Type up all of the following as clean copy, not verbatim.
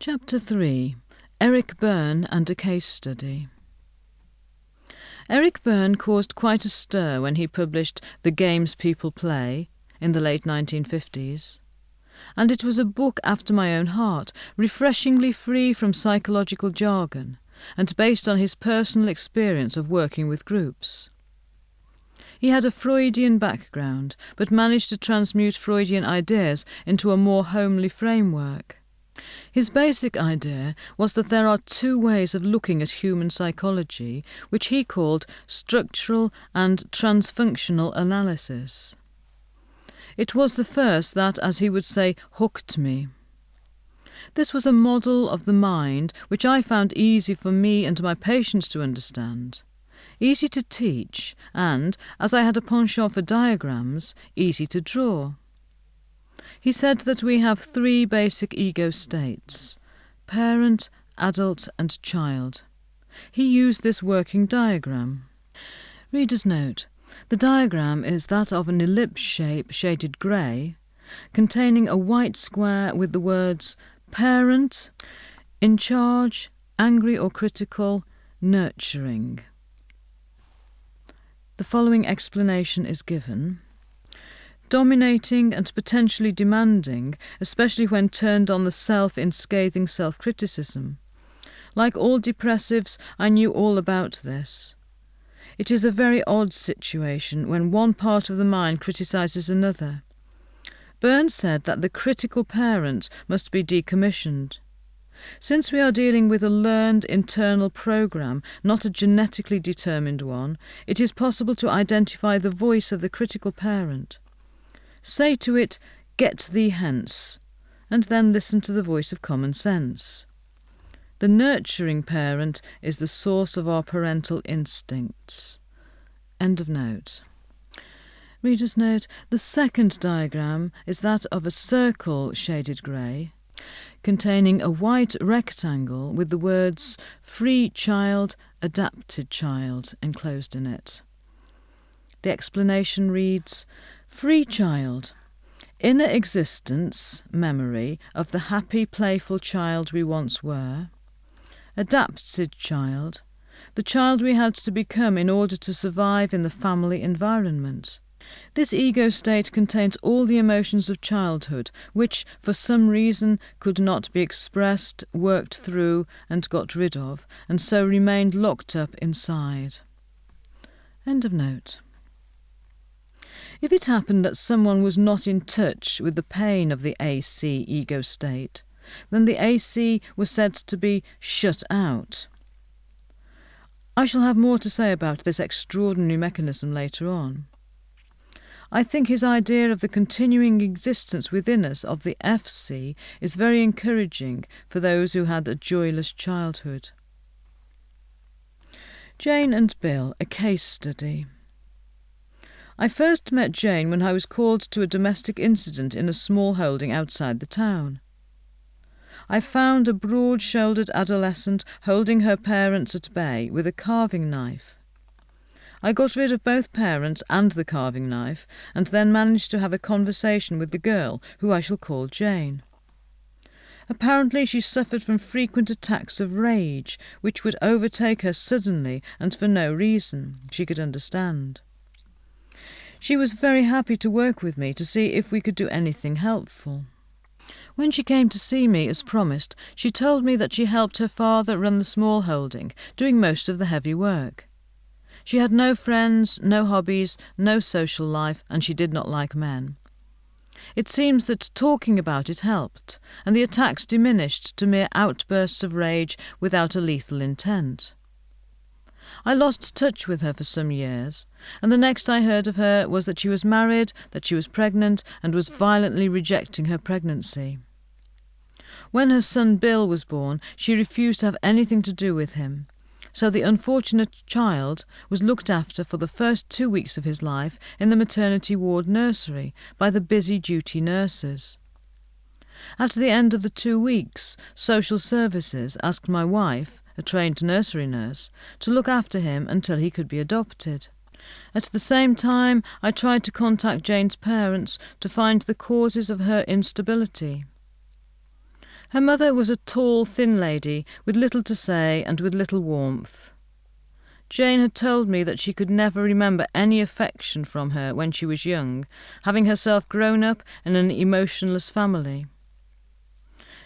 Chapter 3. Eric Berne and a Case Study. Eric Berne caused quite a stir when he published The Games People Play in the late 1950s, and it was a book after my own heart, refreshingly free from psychological jargon and based on his personal experience of working with groups. He had a Freudian background, but managed to transmute Freudian ideas into a more homely framework. His basic idea was that there are two ways of looking at human psychology, which he called structural and transfunctional analysis. It was the first that, as he would say, hooked me. This was a model of the mind which I found easy for me and my patients to understand, easy to teach, and, as I had a penchant for diagrams, easy to draw. He said that we have three basic ego states: parent, adult and child. He used this working diagram. Reader's note: the diagram is that of an ellipse shape shaded grey, containing a white square with the words parent, in charge, angry or critical, nurturing. The following explanation is given. Dominating and potentially demanding, especially when turned on the self in scathing self-criticism. Like all depressives, I knew all about this. It is a very odd situation when one part of the mind criticises another. Berne said that the critical parent must be decommissioned. Since we are dealing with a learned internal program, not a genetically determined one, it is possible to identify the voice of the critical parent. Say to it, "Get thee hence," and then listen to the voice of common sense. The nurturing parent is the source of our parental instincts. End of note. Reader's note: the second diagram is that of a circle shaded grey, containing a white rectangle with the words free child, adapted child enclosed in it. The explanation reads: free child, inner existence, memory of the happy, playful child we once were. Adapted child, the child we had to become in order to survive in the family environment. This ego state contains all the emotions of childhood, which, for some reason, could not be expressed, worked through, and got rid of, and so remained locked up inside. End of note. If it happened that someone was not in touch with the pain of the AC ego state, then the AC was said to be shut out. I shall have more to say about this extraordinary mechanism later on. I think his idea of the continuing existence within us of the FC is very encouraging for those who had a joyless childhood. Jane and Bill, a case study. I first met Jane when I was called to a domestic incident in a small holding outside the town. I found a broad-shouldered adolescent holding her parents at bay with a carving knife. I got rid of both parents and the carving knife, and then managed to have a conversation with the girl, who I shall call Jane. Apparently she suffered from frequent attacks of rage, which would overtake her suddenly and for no reason she could understand. She was very happy to work with me to see if we could do anything helpful. When she came to see me, as promised, she told me that she helped her father run the small holding, doing most of the heavy work. She had no friends, no hobbies, no social life, and she did not like men. It seems that talking about it helped, and the attacks diminished to mere outbursts of rage without a lethal intent. I lost touch with her for some years, and the next I heard of her was that she was married, that she was pregnant, and was violently rejecting her pregnancy. When her son Bill was born, she refused to have anything to do with him, so the unfortunate child was looked after for the first 2 weeks of his life in the maternity ward nursery by the busy duty nurses. At the end of the 2 weeks, social services asked my wife, a trained nursery nurse, to look after him until he could be adopted. At the same time, I tried to contact Jane's parents to find the causes of her instability. Her mother was a tall, thin lady with little to say and with little warmth. Jane had told me that she could never remember any affection from her when she was young, having herself grown up in an emotionless family.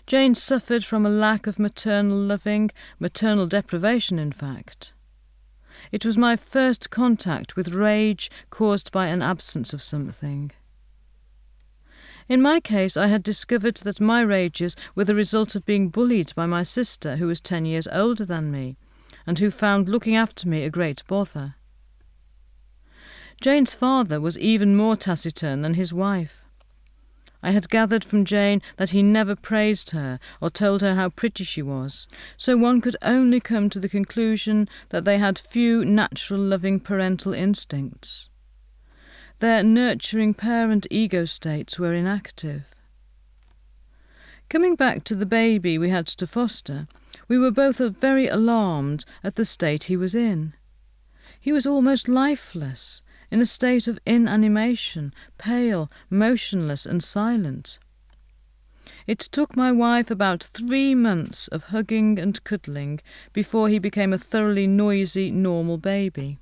Jane suffered from a lack of maternal loving, maternal deprivation in fact. It was my first contact with rage caused by an absence of something. In my case, I had discovered that my rages were the result of being bullied by my sister, who was 10 years older than me, and who found looking after me a great bother. Jane's father was even more taciturn than his wife. I had gathered from Jane that he never praised her or told her how pretty she was, so one could only come to the conclusion that they had few natural loving parental instincts. Their nurturing parent ego states were inactive. Coming back to the baby we had to foster, we were both very alarmed at the state he was in. He was almost lifeless, in a state of inanimation, pale, motionless and silent. It took my wife about 3 months of hugging and cuddling before he became a thoroughly noisy, normal baby.